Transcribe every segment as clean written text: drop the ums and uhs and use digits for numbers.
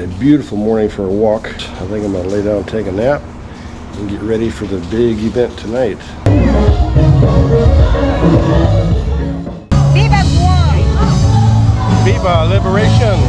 A beautiful morning for a walk. I think I'm going to lay down and take a nap and get ready for the big event tonight. Viva Guam! Viva Liberation!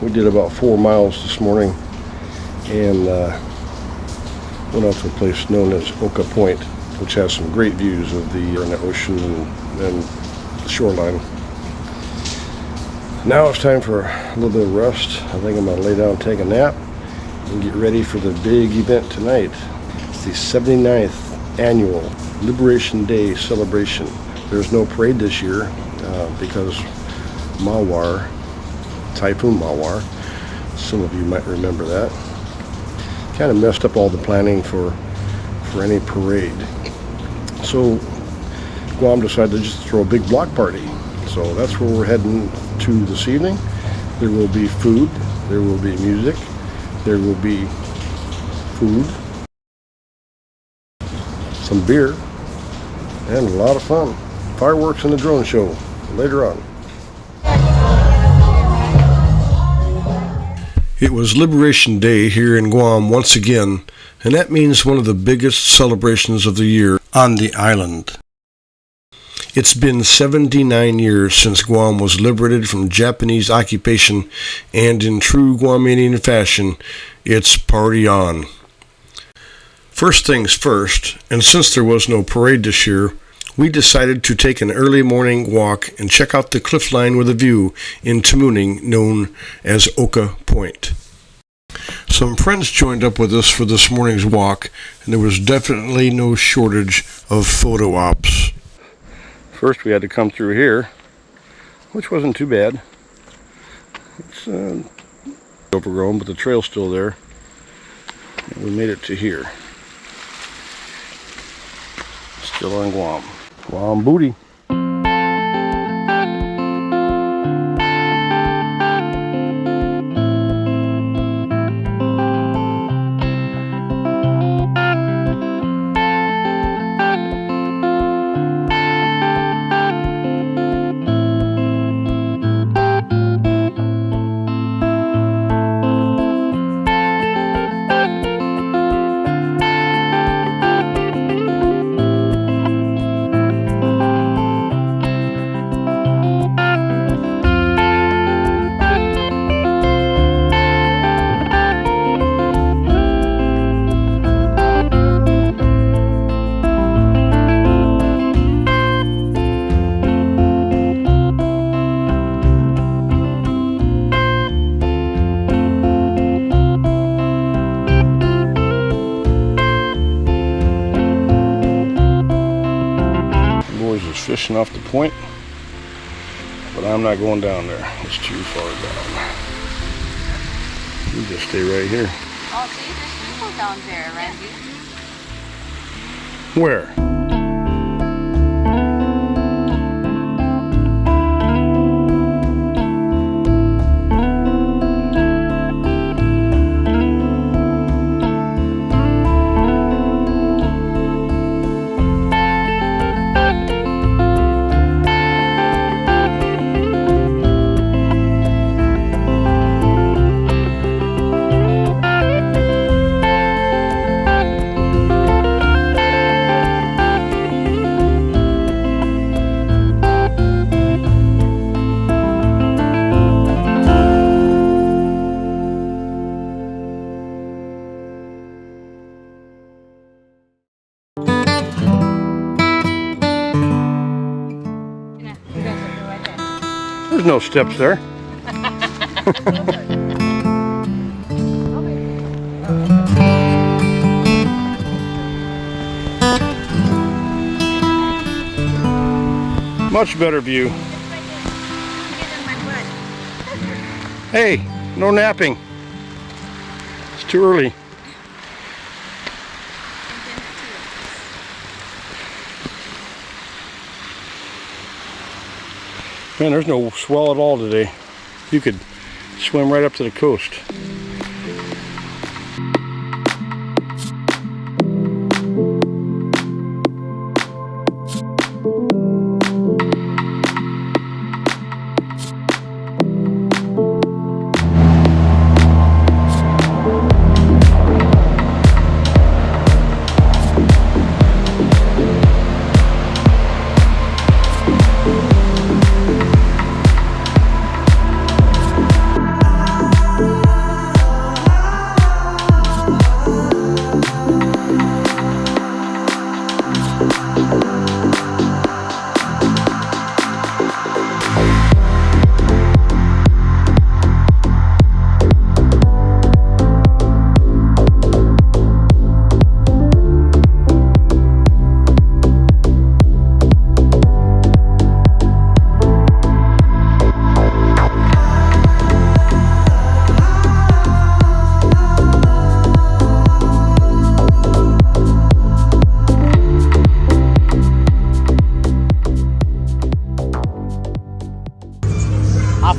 We did about 4 miles this morning and went out to a place known as Oka Point, which has some great views of the ocean and the shoreline. Now it's time for a little bit of rest. I think I'm going to lay down and take a nap and get ready for the big event tonight. It's the 79th annual Liberation Day celebration. There's no parade this year because Mawar, Typhoon Mawar, some of you might remember that, kind of messed up all the planning for any parade. So Guam decided to just throw a big block party. So that's where we're heading to this evening. There will be food, there will be music, there will be food, some beer, and a lot of fun. Fireworks and a drone show later on. It was Liberation Day here in Guam once again, and that means one of the biggest celebrations of the year on the island. It's been 79 years since Guam was liberated from Japanese occupation, and in true Guamanian fashion, it's party on. First things first, and since there was no parade this year, we decided to take an early morning walk and check out the cliff line with a view in Tamuning known as Oka Point. Some friends joined up with us for this morning's walk, and there was definitely no shortage of photo ops. First we had to come through here, which wasn't too bad. It's overgrown, but the trail's still there. And we made it to here. Still on Guam. Guam booty. Fishing off the point, but I'm not going down there. It's too far down. You just stay right here. Oh, see, there's people down there, Randy. Where? There's no steps there. Much better view. Hey, no napping. It's too early. Man, there's no swell at all today. You could swim right up to the coast.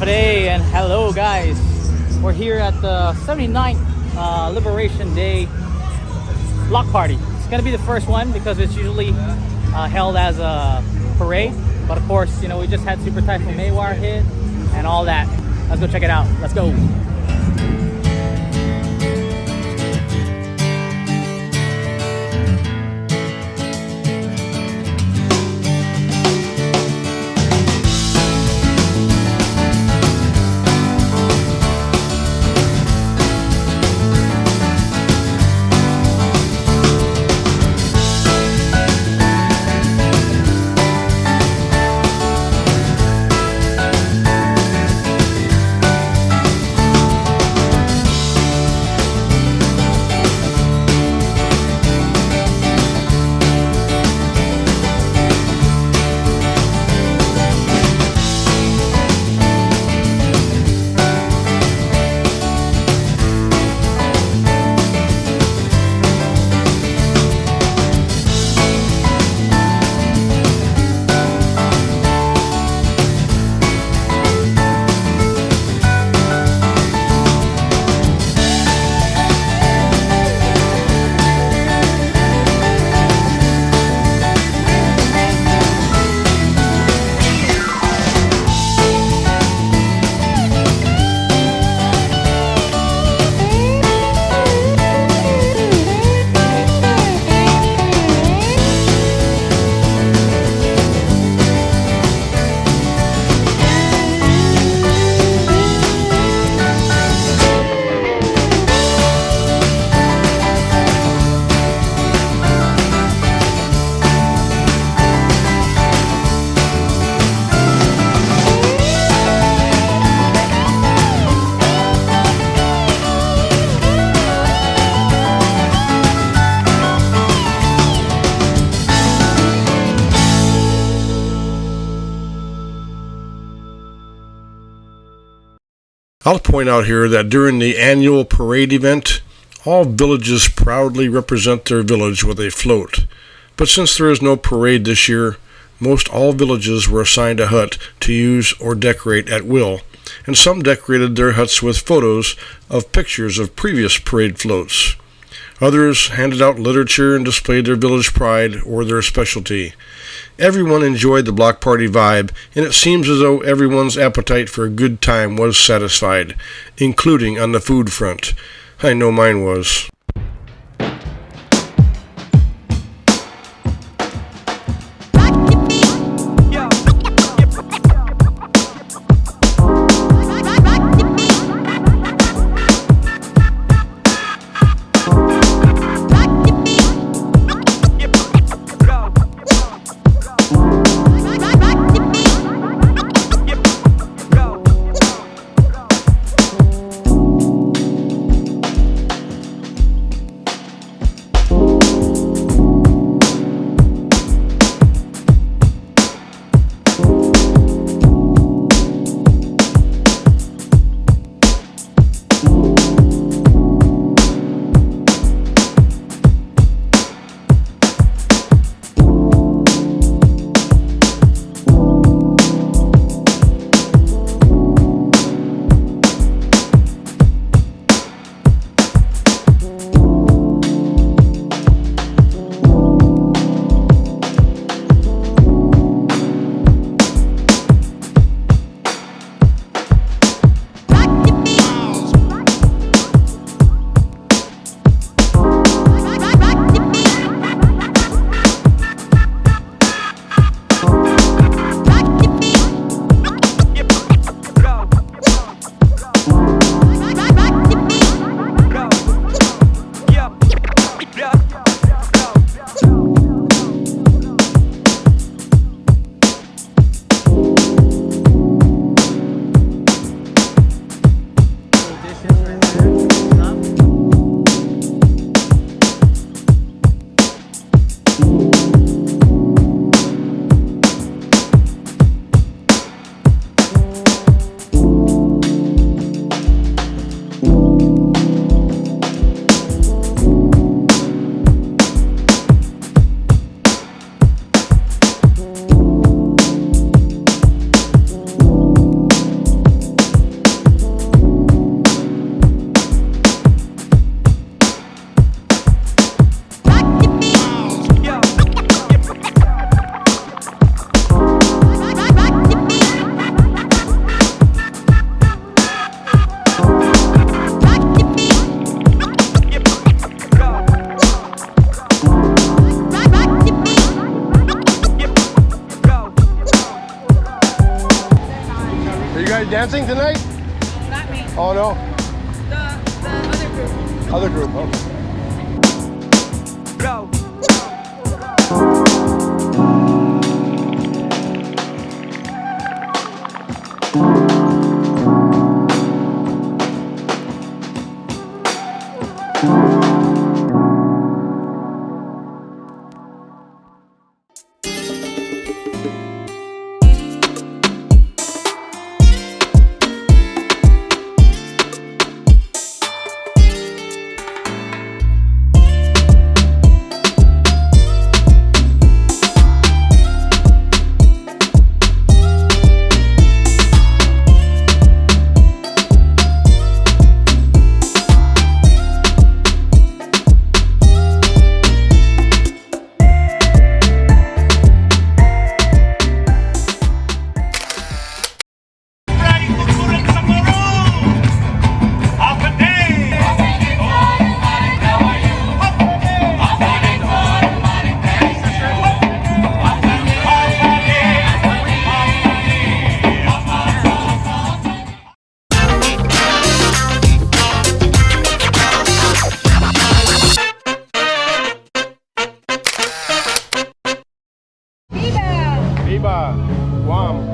Day and hello guys, we're here at the 79th Liberation Day block party. It's gonna be the first one because it's usually held as a parade, but of course, you know, we just had Super Typhoon Maywar hit and all that. Let's go check it out. Let's go. I'll point out here that during the annual parade event, all villages proudly represent their village with a float. But since there is no parade this year, most all villages were assigned a hut to use or decorate at will, and some decorated their huts with photos of pictures of previous parade floats. Others handed out literature and displayed their village pride or their specialty. Everyone enjoyed the block party vibe, and it seems as though everyone's appetite for a good time was satisfied, including on the food front. I know mine was. Dancing tonight? Not me. Oh no. The other group. Other group, okay. Go. Guam.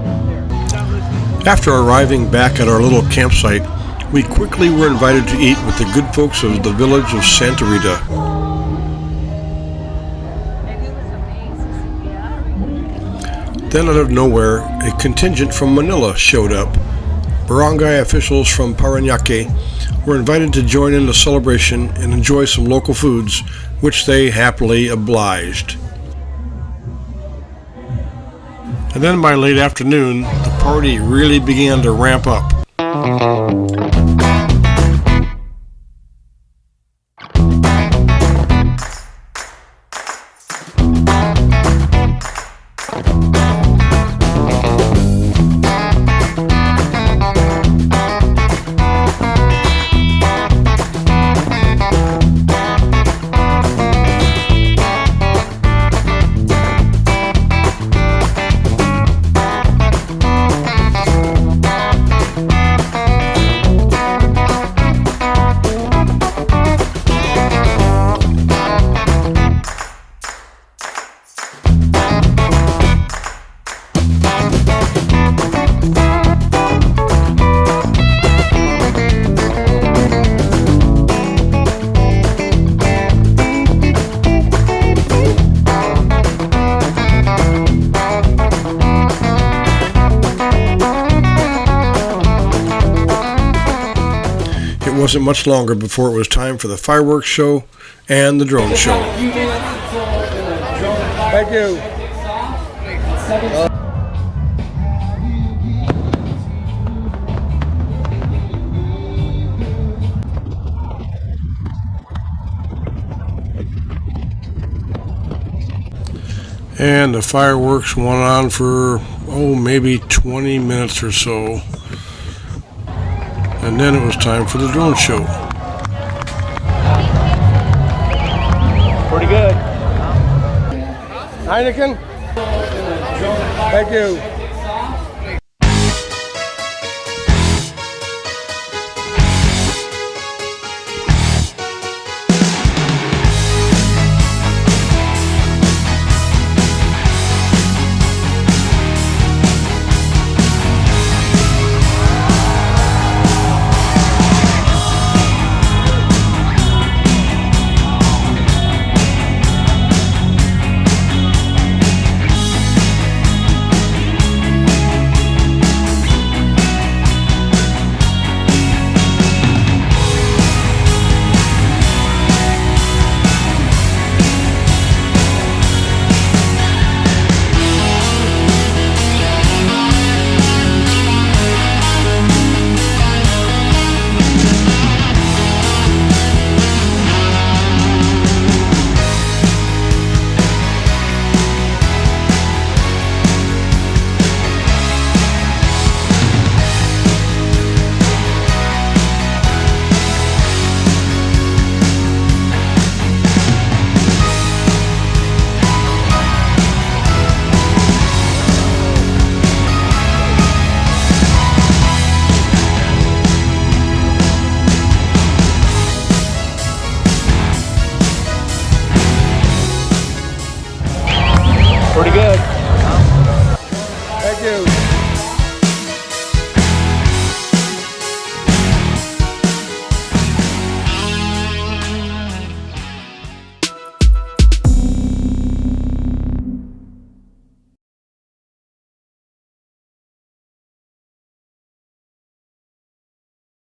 After arriving back at our little campsite, we quickly were invited to eat with the good folks of the village of Santa Rita. Then out of nowhere, a contingent from Manila showed up. Barangay officials from Parañaque were invited to join in the celebration and enjoy some local foods, which they happily obliged. And then by late afternoon, the party really began to ramp up. It wasn't much longer before it was time for the fireworks show and the drone show. Thank you. And the fireworks went on for, maybe 20 minutes or so. And then it was time for the drone show. Pretty good. Heineken. Thank you. Pretty good.